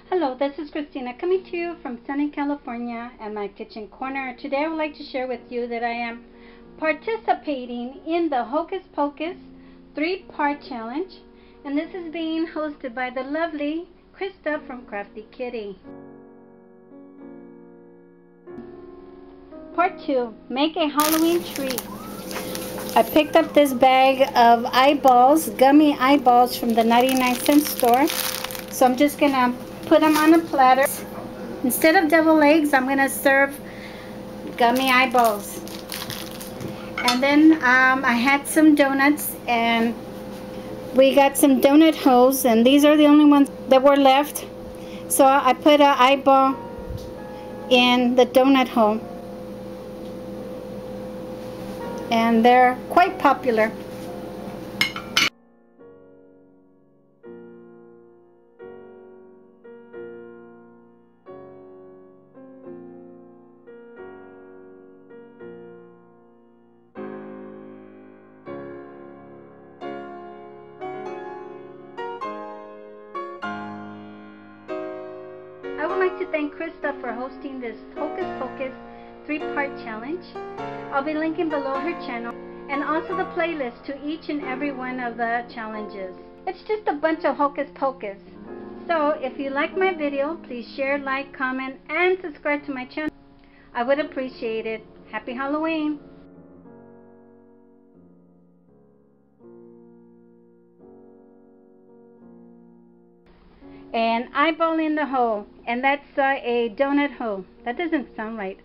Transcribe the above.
Hello, this is Christina coming to you from sunny California and my kitchen corner. Today I would like to share with you that I am participating in the Hocus Pocus 3-part challenge, and this is being hosted by the lovely Krista from Crafty Kitty. Part 2, make a Halloween tree. I picked up this bag of eyeballs, gummy eyeballs from the 99-cent store. So I'm just gonna put them on a platter. Instead of deviled eggs, I'm gonna serve gummy eyeballs. And then I had some donuts, and we got some donut holes, and these are the only ones that were left. So I put an eyeball in the donut hole, and they're quite popular. I would like to thank Krista for hosting this Hocus Pocus 3-part challenge. I'll be linking below her channel and also the playlist to each and every one of the challenges. It's just a bunch of Hocus Pocus. So if you like my video, please share, like, comment, and subscribe to my channel. I would appreciate it. Happy Halloween! An eyeball in the hole, and that's a donut hole. That doesn't sound right.